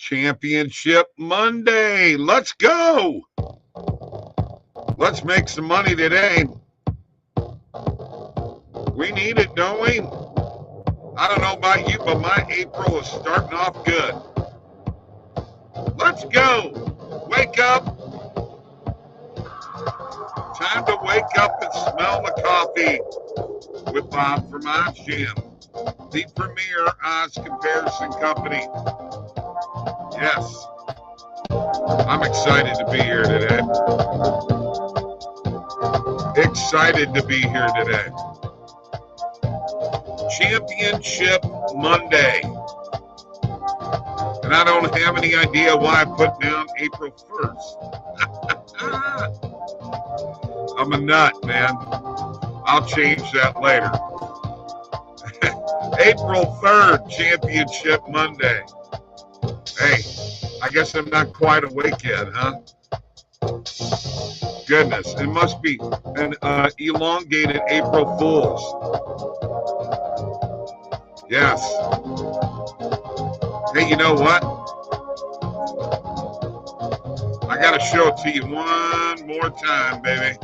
Championship Monday. Let's go. Let's make some money today. We need it, don't we? I don't know about you, but my April is starting off good. Let's go. Wake up. Time to wake up and smell the coffee with Bob from oddsjam, the premier odds comparison company. Yes, I'm excited to be here today. Excited to be here today. Championship Monday. And I don't have any idea why I put down April 1st. I'm a nut, man. I'll change that later. April 3rd, Championship Monday. Hey, I guess I'm not quite awake yet, huh? Goodness, it must be an elongated April Fool's. Yes. Hey, you know what? I got to show it to you one more time, baby.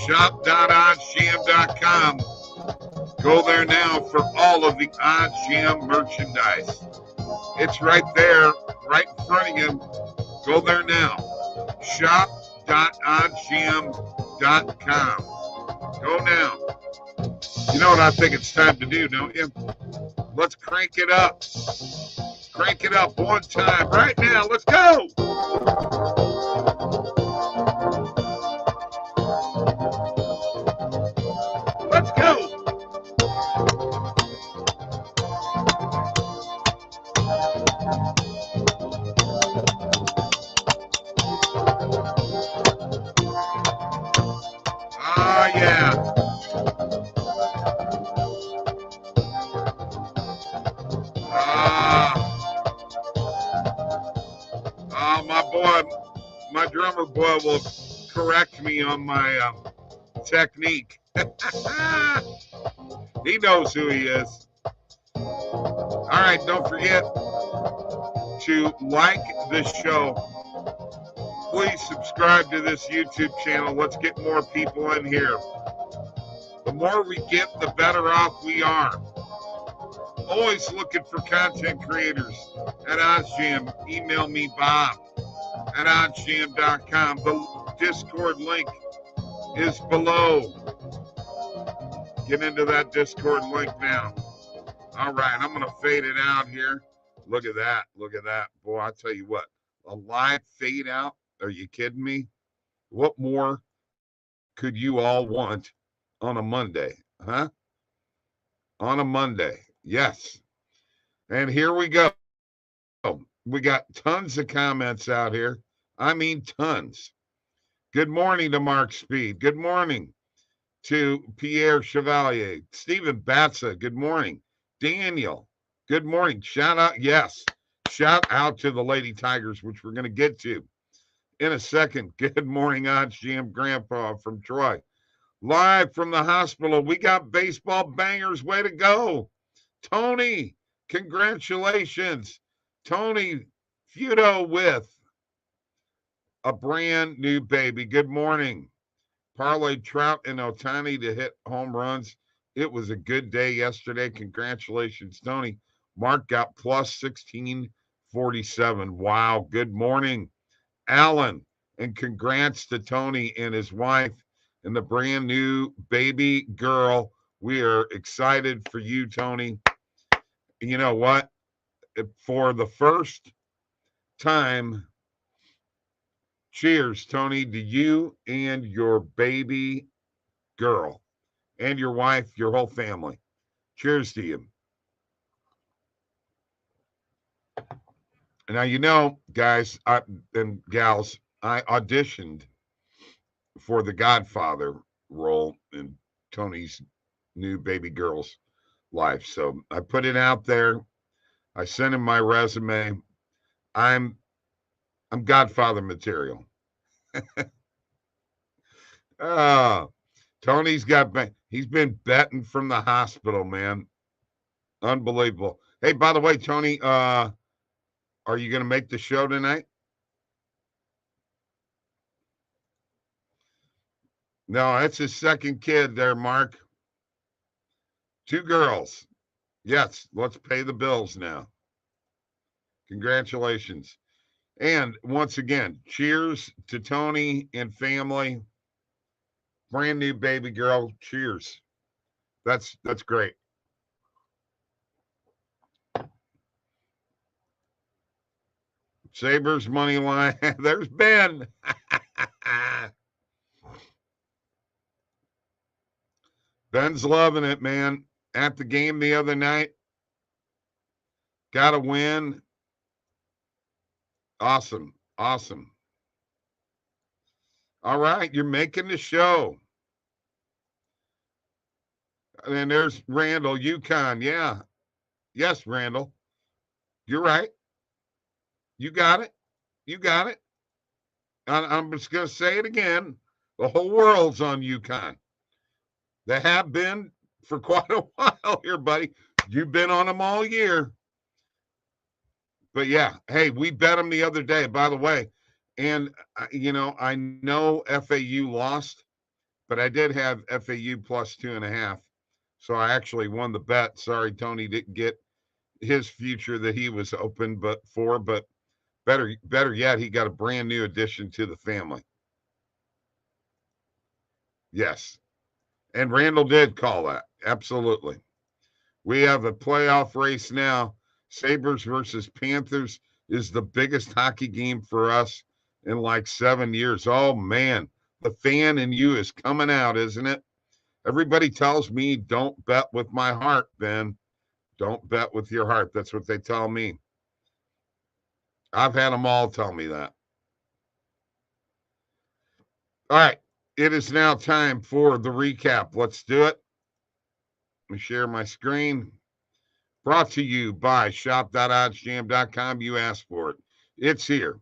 Shop.oddsjam.com. Go there now for all of the OddsJam merchandise. It's right there, right in front of you. Go there now. Shop.oddsjam.com. Go now. You know what I think it's time to do, don't you? Let's crank it up. Crank it up one time right now. Let's go. Let's go. Ah, yeah. My drummer boy will correct me on my technique. He knows who he is. All right, don't forget to like this show. Please subscribe to this YouTube channel. Let's get more people in here. The more we get, the better off we are. Always looking for content creators at oddsjam. Email me, Bob, at oddsjam.com. The Discord link is below. Get into that Discord link now. All right, I'm going to fade it out here. Look at that. Look at that. Boy, I tell you what, a live fade out? Are you kidding me? What more could you all want on a Monday, huh? On a Monday. Yes. And here we go. We got tons of comments out here. I mean, tons. Good morning to Mark Speed. Good morning to Pierre Chevalier. Stephen Batza. Good morning. Daniel. Good morning. Shout out. Yes. Shout out to the Lady Tigers, which we're going to get to in a second. Good morning, OddsJam Grandpa from Troy. Live from the hospital. We got baseball bangers. Way to go. Tony, congratulations. Tony Feudo with a brand new baby. Good morning. Parlay Trout and Otani to hit home runs. It was a good day yesterday. Congratulations, Tony. Mark got plus 1647. Wow. Good morning, Alan. And congrats to Tony and his wife and the brand new baby girl. We are excited for you, Tony. You know what? For the first time, cheers, Tony, to you and your baby girl and your wife, your whole family. Cheers to you. Now, you know, guys and gals, I auditioned for the Godfather role in Tony's new baby girl's life. So I put it out there. I sent him my resume. I'm Godfather material. Tony's he's been betting from the hospital, man. Unbelievable. Hey, by the way, Tony, Are you going to make the show tonight? No, that's his second kid there, Mark. 2 girls. Yes, let's pay the bills now. Congratulations. And once again, cheers to Tony and family. Brand new baby girl. Cheers. That's great. Sabres money line. There's Ben. Ben's loving it, man. At the game the other night. Got a win. Awesome. Awesome. All right, you're making the show. And there's Randall, UConn. Yeah. Yes, Randall. You're right. You got it. You got it. I'm just going to say it again. The whole world's on UConn. They have been for quite a while here, buddy. You've been on them all year. But yeah, hey, we bet them the other day, by the way. And, I know FAU lost, but I did have FAU plus 2.5. So I actually won the bet. Sorry, Tony didn't get his future that he was open but better yet, he got a brand new addition to the family. Yes. And Randall did call that. Absolutely. We have a playoff race now. Sabres versus Panthers is the biggest hockey game for us in like 7 years. Oh, man. The fan in you is coming out, isn't it? Everybody tells me don't bet with my heart, Ben. Don't bet with your heart. That's what they tell me. I've had them all tell me that. All right. It is now time for the recap. Let's do it. Let me share my screen. Brought to you by shop.oddsjam.com. You asked for it. It's here.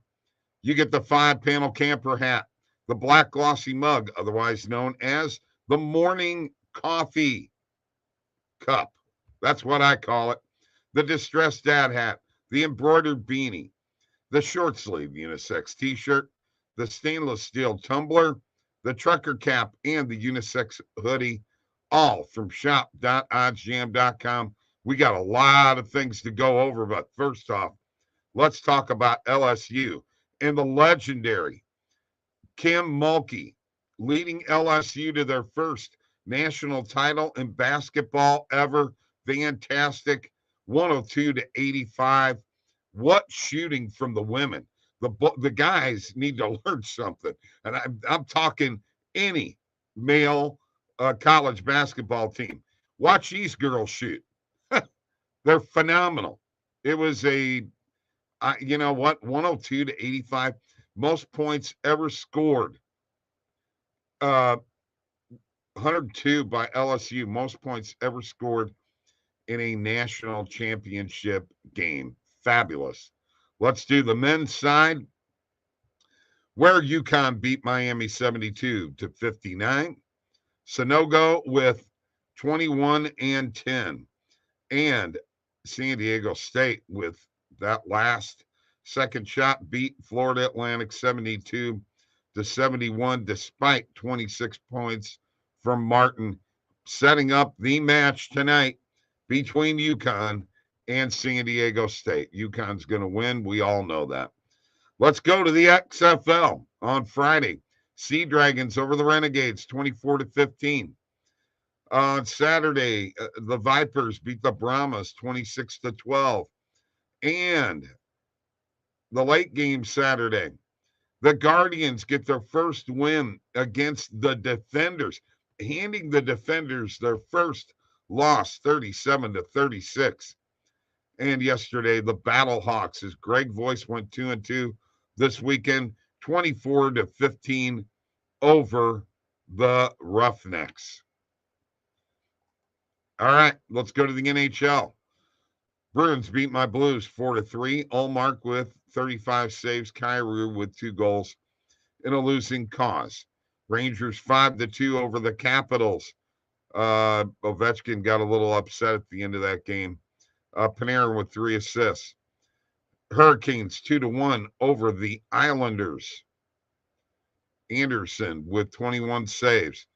You get the 5-panel camper hat, the black glossy mug, otherwise known as the morning coffee cup. That's what I call it. The distressed dad hat, the embroidered beanie, the short sleeve unisex t-shirt, the stainless steel tumbler, the trucker cap, and the unisex hoodie, all from shop.oddsjam.com. We got a lot of things to go over, but first off, let's talk about LSU and the legendary Kim Mulkey leading LSU to their first national title in basketball ever. Fantastic. 102-85. What shooting from the women. The guys need to learn something. And I'm talking any male college basketball team. Watch these girls shoot. They're phenomenal. It was 102-85. Most points ever scored. 102 by LSU. Most points ever scored in a national championship game. Fabulous. Let's do the men's side, where UConn beat Miami 72-59. Sonogo with 21-10. And San Diego State with that last second shot beat Florida Atlantic 72-71, despite 26 points from Martin, setting up the match tonight between UConn and San Diego State. UConn's going to win. We all know that. Let's go to the XFL on Friday. Sea Dragons over the Renegades 24-15. On Saturday, the Vipers beat the Brahmas 26-12. And the late game Saturday, the Guardians get their first win against the Defenders, handing the Defenders their first loss 37-36. And yesterday, the Battlehawks, as Greg Voice went 2-2 this weekend, 24-15 over the Roughnecks. All right, let's go to the NHL. Bruins beat my Blues 4-3. Ullmark with 35 saves. Kyrou with 2 goals in a losing cause. Rangers 5-2 over the Capitals. Ovechkin got a little upset at the end of that game. Panarin with 3 assists. Hurricanes 2-1 over the Islanders. Anderson with 21 saves.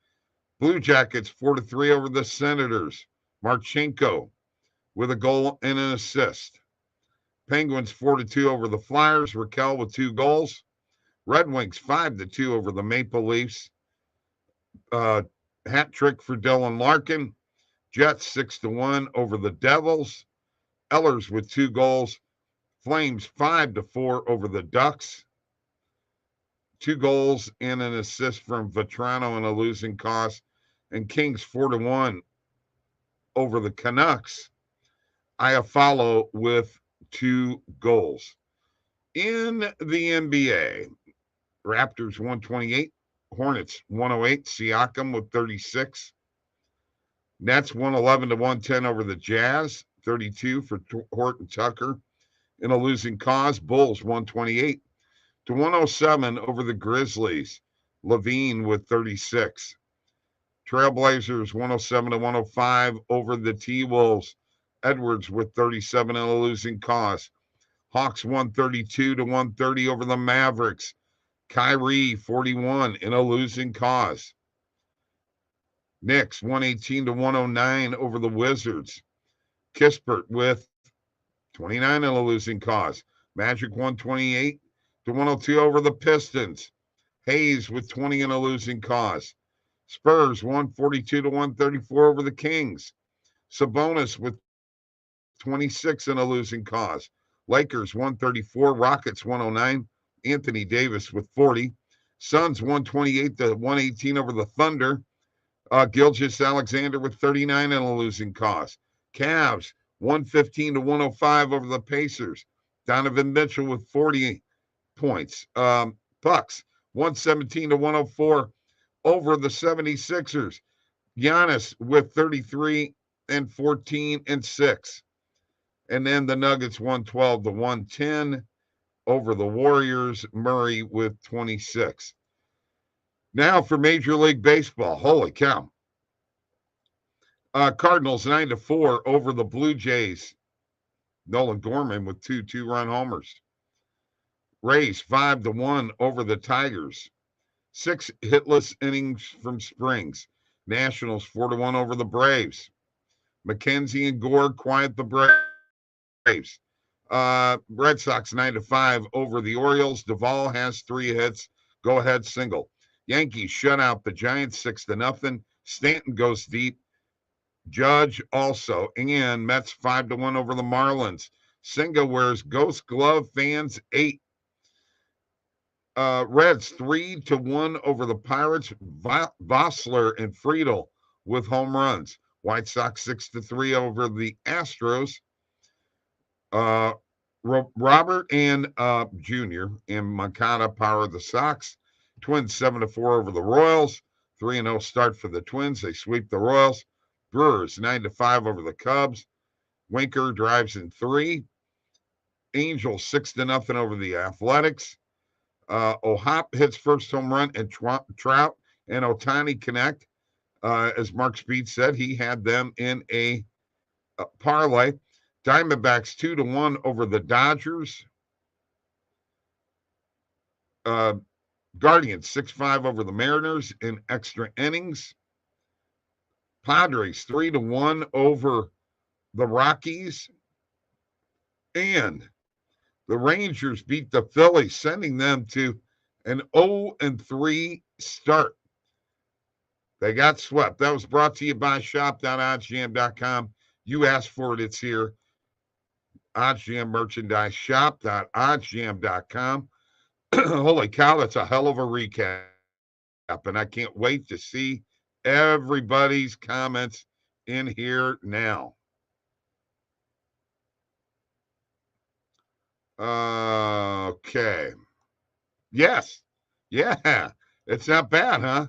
Blue Jackets 4-3 over the Senators. Marchenko with a goal and an assist. Penguins 4-2 over the Flyers. Raquel with 2 goals. Red Wings 5-2 over the Maple Leafs. Hat trick for Dylan Larkin. Jets 6-1 over the Devils. Ellers with 2 goals. Flames 5-4 over the Ducks. 2 goals and an assist from Vetrano in a losing cause. And Kings 4-1 over the Canucks. Iafallo with 2 goals. In the NBA, Raptors 128, Hornets 108, Siakam with 36. Nets 111-110 over the Jazz, 32 for Horton Tucker in a losing cause. Bulls 128-107 over the Grizzlies, Levine with 36. Trailblazers 107-105 over the T-Wolves, Edwards with 37 in a losing cause. Hawks 132-130 over the Mavericks, Kyrie 41 in a losing cause. Knicks 118-109 over the Wizards. Kispert with 29 in a losing cause. Magic 128-102 over the Pistons. Hayes with 20 in a losing cause. Spurs 142-134 over the Kings. Sabonis with 26 in a losing cause. Lakers 134, Rockets 109. Anthony Davis with 40. Suns 128-118 over the Thunder. Gilgeous-Alexander with 39 in a losing cause. Cavs 115-105 over the Pacers. Donovan Mitchell with 40 points. Bucks 117-104 over the 76ers. Giannis with 33 and 14 and 6. And then the Nuggets 112-110 over the Warriors. Murray with 26. Now for Major League Baseball. Holy cow. Cardinals 9-4 over the Blue Jays. Nolan Gorman with 2 two-run homers. Rays 5-1 over the Tigers. 6 hitless innings from Springs. Nationals 4-1 over the Braves. McKenzie and Gore quiet the Braves. Red Sox 9-5 over the Orioles. Duvall has 3 hits. Go ahead single. Yankees shut out the Giants 6-0. Stanton goes deep. Judge also. And Mets 5-1 over the Marlins. Senga wears Ghost Glove fans 8. Reds 3-1 over the Pirates. Vossler and Friedel with home runs. White Sox 6-3 over the Astros. Robert and Jr. and Moncada power the Sox. Twins 7-4 over the Royals. 3-0 start for the Twins. They sweep the Royals. Brewers 9-5 over the Cubs. Winker drives in 3. Angels 6-0 over the Athletics. O'Hop hits first home run, and Trout and Ohtani connect. As Mark Speed said, he had them in a parlay. Diamondbacks 2-1 over the Dodgers. Guardians 6-5 over the Mariners in extra innings. Padres 3-1 over the Rockies. And the Rangers beat the Phillies, sending them to an 0-3 start. They got swept. That was brought to you by shop.oddsjam.com. You asked for it, it's here. OddsJam merchandise, shop.oddsjam.com. Holy cow, that's a hell of a recap. And I can't wait to see everybody's comments in here now. Okay. Yes. Yeah. It's not bad, huh?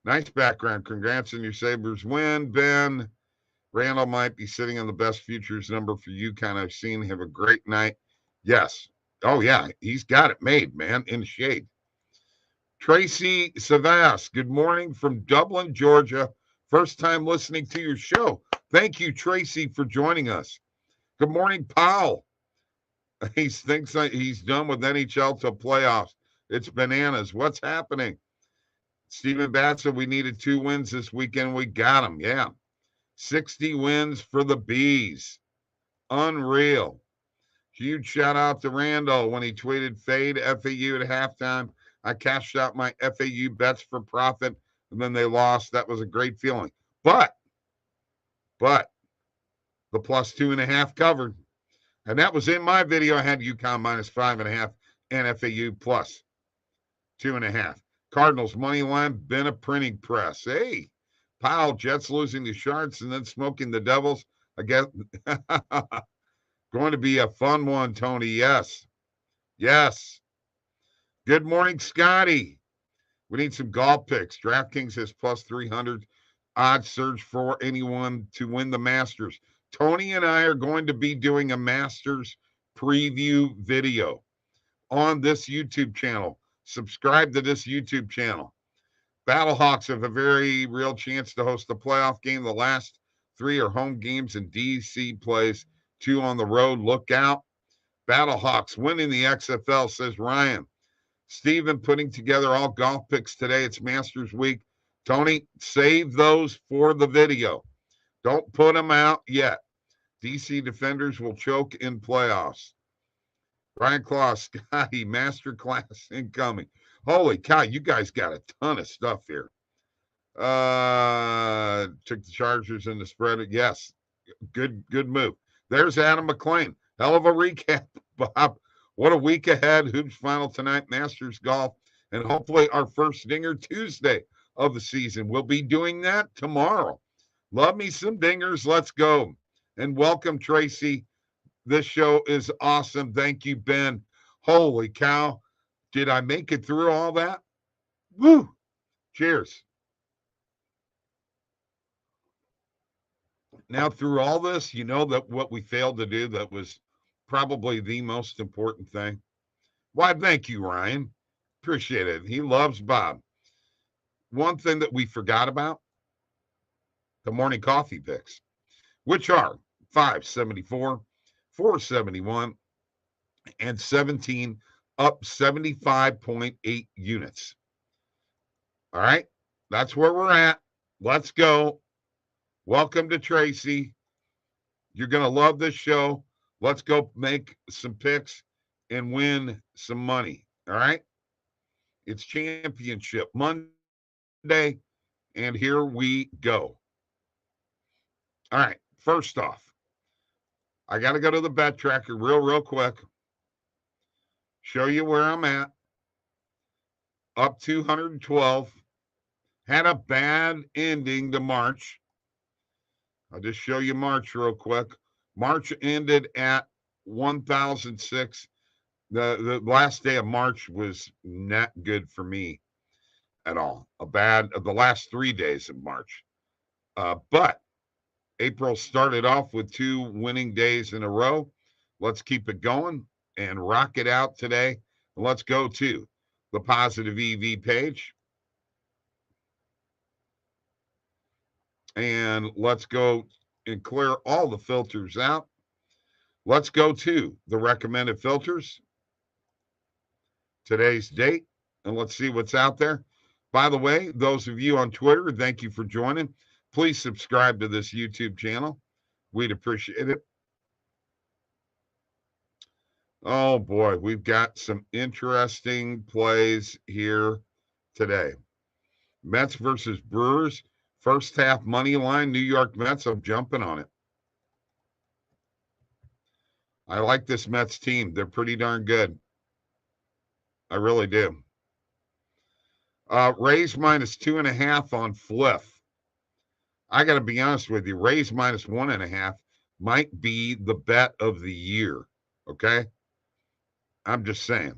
Nice background. Congrats on your Sabres win, Ben. Randall might be sitting on the best futures number for UConn I've seen. Have a great night. Yes. Oh, yeah. He's got it made, man, in the shade. Tracy Savas, good morning from Dublin, Georgia. First time listening to your show. Thank you, Tracy, for joining us. Good morning, Paul. He thinks he's done with NHL till playoffs. It's bananas. What's happening? Stephen Batts said we needed 2 wins this weekend. We got them. Yeah. 60 wins for the Bees. Unreal. Huge shout out to Randall when he tweeted fade FAU at halftime. I cashed out my FAU bets for profit, and then they lost. That was a great feeling. But the plus 2.5 covered. And that was in my video. I had UConn minus 5.5 and FAU plus 2.5. Cardinals money line, been a printing press. Hey, Powell, Jets losing the Sharks and then smoking the Devils. I guess going to be a fun one, Tony. Yes. Yes. Good morning, Scotty. We need some golf picks. DraftKings has plus 300 odds surge for anyone to win the Masters. Tony and I are going to be doing a Masters preview video on this YouTube channel. Subscribe to this YouTube channel. Battlehawks have a very real chance to host the playoff game. The last 3 are home games, and DC plays 2 on the road. Look out. Battlehawks winning the XFL, says Ryan. Steven putting together all golf picks today. It's Masters Week. Tony, save those for the video. Don't put them out yet. DC Defenders will choke in playoffs. Brian Claus, Scotty, Masterclass incoming. Holy cow, you guys got a ton of stuff here. Took the Chargers in the spread. Yes, good move. There's Adam McClain. Hell of a recap, Bob. What a week ahead. Hoops final tonight, Masters golf, and hopefully our first Dinger Tuesday of the season. We'll be doing that tomorrow. Love me some dingers. Let's go. And welcome, Tracy. This show is awesome. Thank you, Ben. Holy cow. Did I make it through all that? Woo. Cheers. Now, through all this, you know that what we failed to do that was probably the most important thing. Why, thank you, Ryan. Appreciate it. He loves Bob. One thing that we forgot about, the morning coffee picks, which are 574, 471, and 17, up 75.8 units. All right, that's where we're at. Let's go. Welcome to Tracy. You're going to love this show. Let's go make some picks and win some money. All right. It's championship Monday, and here we go. All right. First off, I got to go to the bet tracker real quick. Show you where I'm at. Up 212. Had a bad ending to March. I'll just show you March real quick. March ended at 1,006. The last day of March was not good for me at all. The last 3 days of March. But April started off with 2 winning days in a row. Let's keep it going and rock it out today. Let's go to the Positive EV page. And let's go and clear all the filters out. Let's go to the recommended filters. Today's date, and let's see what's out there. By the way, those of you on Twitter, thank you for joining. Please subscribe to this YouTube channel. We'd appreciate it. Oh boy, we've got some interesting plays here today. Mets versus Brewers. First half money line, New York Mets. I'm jumping on it. I like this Mets team. They're pretty darn good. I really do. Rays minus 2.5 on Fliff. I got to be honest with you. Rays minus 1.5 might be the bet of the year. Okay? I'm just saying.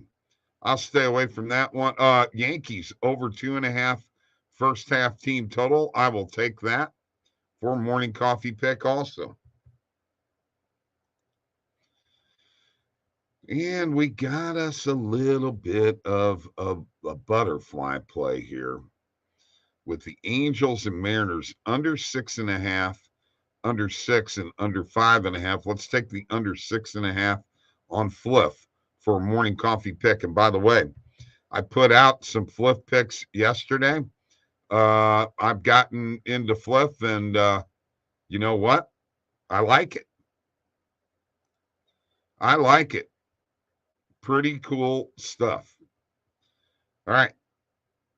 I'll stay away from that one. Yankees over 2.5 first half team total. I will take that for morning coffee pick also. And we got us a little bit of a butterfly play here with the Angels and Mariners under 6.5, under 6, and under 5.5. Let's take the under 6.5 on Fliff for a morning coffee pick. And by the way, I put out some Fliff picks yesterday. I've gotten into Fliff, and you know what? I like it. I like it. Pretty cool stuff. All right.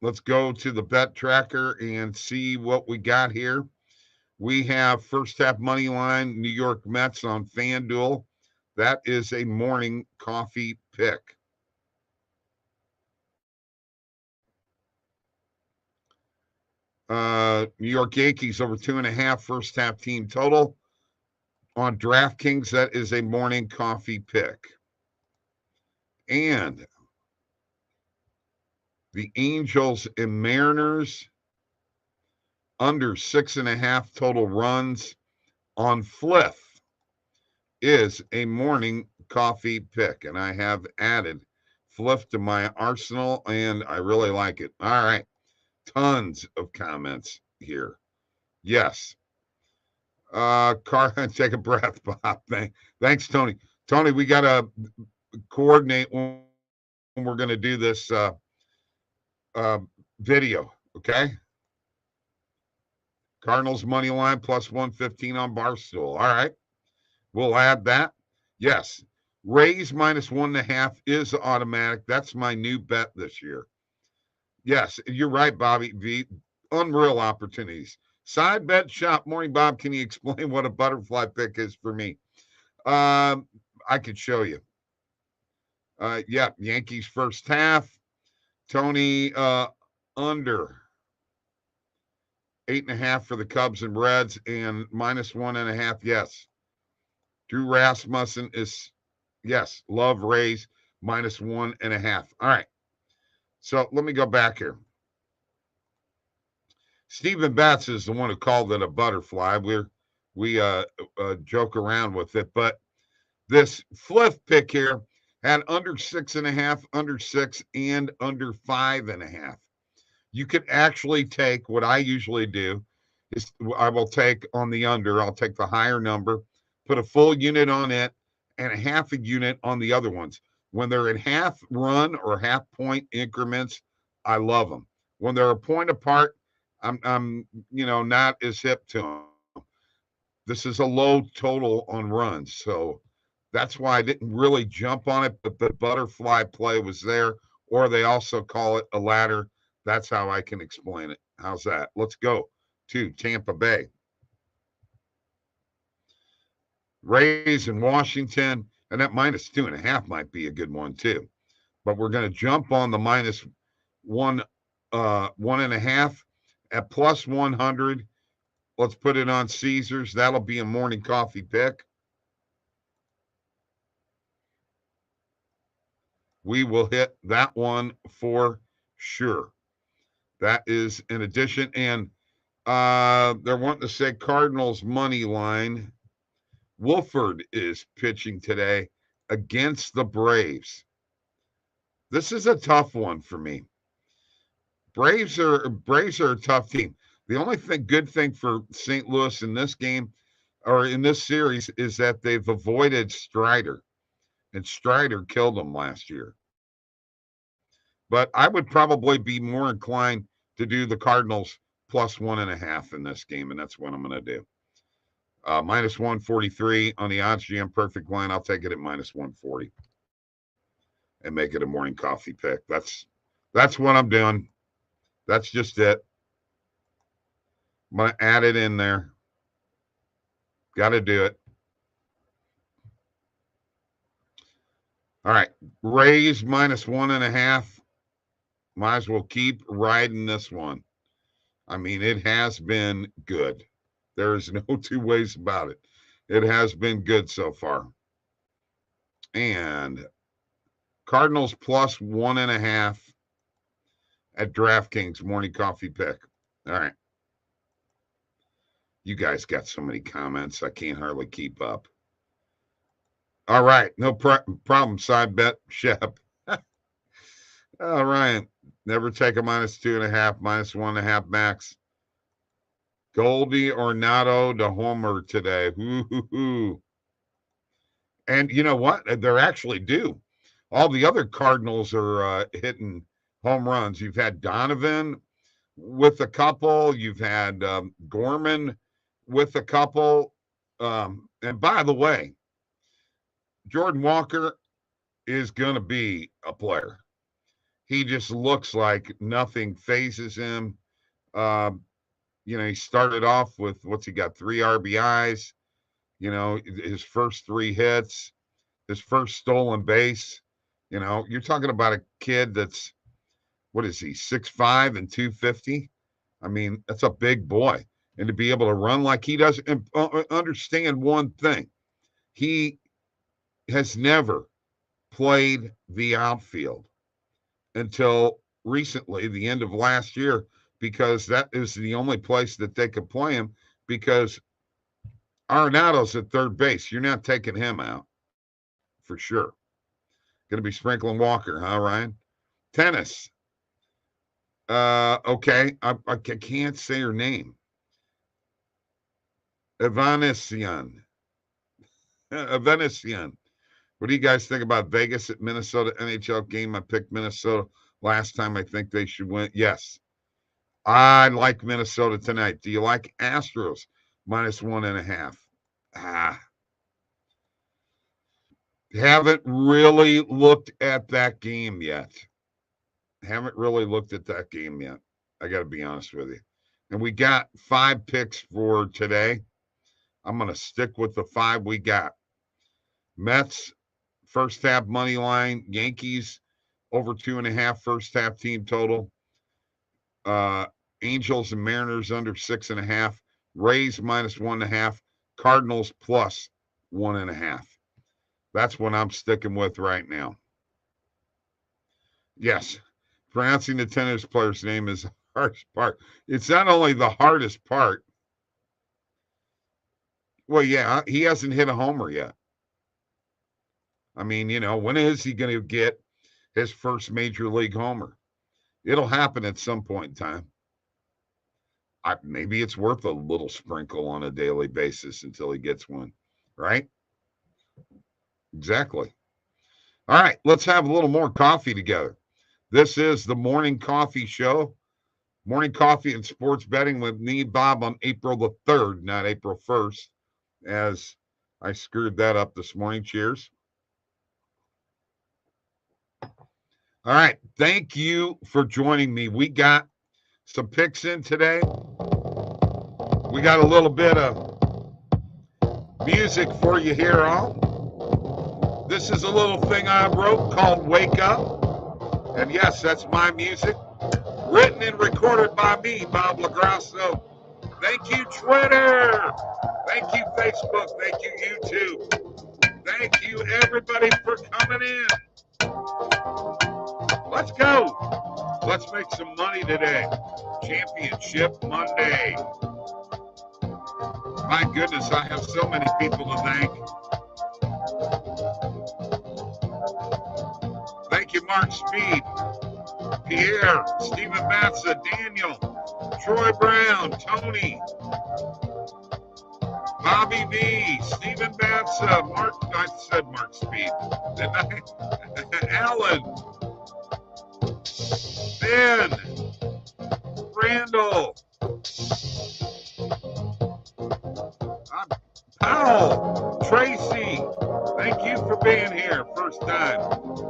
Let's go to the bet tracker and see what we got here. We have first half money line, New York Mets on FanDuel. That is a morning coffee pick. New York Yankees over 2.5 first half team total. On DraftKings, that is a morning coffee pick. And the Angels and Mariners under 6.5 total runs on Fliff is a morning coffee pick. And I have added Fliff to my arsenal, and I really like it. All right. Tons of comments here. Yes. Take a breath, Bob. Thanks, Tony. Tony, we got to coordinate when we're going to do this video, okay? Cardinals money line plus 115 on Barstool. All right. We'll add that. Yes. Rays minus 1.5 is automatic. That's my new bet this year. Yes, you're right, Bobby V. Unreal opportunities. Side bet shop. Morning, Bob. Can you explain what a butterfly pick is for me? I could show you. Yeah, Yankees first half. Tony under 8.5 for the Cubs and Reds and minus 1.5. Yes. Drew Rasmussen is, yes, love Rays minus 1.5. All right. So let me go back here. Stephen Batts is the one who called it a butterfly. We joke around with it, but this Fliff pick here had under 6.5, under 6, and under 5.5. You could actually take what I usually do is I will take on the under. I'll take the higher number, put a full unit on it, and a half a unit on the other ones. When they're in half run or half point increments, I love them. When they're a point apart, I'm not as hip to them. This is a low total on runs, so that's why I didn't really jump on it, but the butterfly play was there, or they also call it a ladder. That's how I can explain it. How's that? Let's go to Tampa Bay. Rays in Washington, and that minus 2.5 might be a good one too. But we're going to jump on the minus 1.5 at plus 100. Let's put it on Caesars. That'll be a morning coffee pick. We will hit that one for sure. That is an addition. And they're wanting to say Cardinals money line. Wolford is pitching today against the Braves. This is a tough one for me. Braves are a tough team. The only good thing for St. Louis in this game or in this series is that they've avoided Strider, and Strider killed them last year. But I would probably be more inclined to do the Cardinals plus 1.5 in this game, and that's what I'm going to do. Minus 143 on the oddsjam perfect line. I'll take it at minus 140 and make it a morning coffee pick. That's what I'm doing. That's just it. I'm going to add it in there. Got to do it. All right. Rays minus 1.5. Might as well keep riding this one. I mean, it has been good. There's no two ways about it. It has been good so far. And Cardinals plus 1.5 at DraftKings morning coffee pick. All right. You guys got so many comments, I can't hardly keep up. All right. No problem. Side bet, Shep. All right. Never take a minus 2.5, minus 1.5 max. Goldie Ornato to homer today. Ooh. And you know what? They're actually due. All the other Cardinals are hitting home runs. You've had Donovan with a couple. You've had Gorman with a couple. And by the way, Jordan Walker is going to be a player. He just looks like nothing phases him. He started off with what's he got? 3 RBIs. His first 3 hits, his first stolen base. You're talking about a kid that's, what is he, 6'5" and 250? I mean, that's a big boy. And to be able to run like he does, and understand one thing, he has never played the outfield until recently, the end of last year, because that is the only place that they could play him, because Arenado's at third base. You're not taking him out for sure. Going to be sprinkling Walker, huh, Ryan? Tennis. Okay. I can't say her name. Evanesyan. What do you guys think about Vegas at Minnesota NHL game? I picked Minnesota last time. I think they should win. Yes. I like Minnesota tonight. Do you like Astros -1.5? Haven't really looked at that game yet. I got to be honest with you. And we got 5 picks for today. I'm going to stick with the 5 we got. Mets, first half money line. Yankees, over 2.5 first half team total. Angels and Mariners under 6.5. Rays -1.5. Cardinals +1.5. That's what I'm sticking with right now. Yes, pronouncing the tennis player's name is the hardest part. It's not only the hardest part. Well, yeah, he hasn't hit a homer yet. I mean, when is he going to get his first major league homer? It'll happen at some point in time. Maybe it's worth a little sprinkle on a daily basis until he gets one, right? Exactly. All right, let's have a little more coffee together. This is the Morning Coffee Show. Morning Coffee and Sports Betting with me, Bob, on April the 3rd, not April 1st, as I screwed that up this morning. Cheers. All right, thank you for joining me. We got some picks in today. We got a little bit of music for you here on. This is a little thing I wrote called Wake Up. And yes, that's my music. Written and recorded by me, Bob LaGrasso. Thank you, Twitter. Thank you, Facebook. Thank you, YouTube. Thank you, everybody, for coming in. Let's go. Let's make some money today. Championship Monday. My goodness, I have so many people to thank. Thank you, Mark Speed, Pierre, Stephen Matza, Daniel, Troy Brown, Tony, Bobby V, Stephen Matza, Mark, I said Mark Speed, didn't I? Alan, Ben, Randall, Powell, Tracy, thank you for being here first time.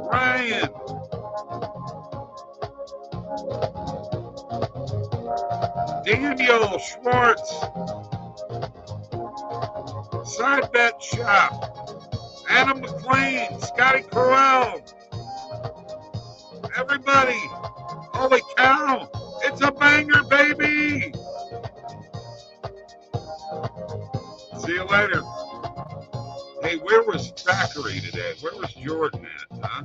Ryan, Daniel Schwartz, Side Bet Shop, Adam McLean, Scotty Crowell, everybody, holy cow, it's a banger, baby. See you later. Hey, where was Thackeray today? Where was Jordan at, huh?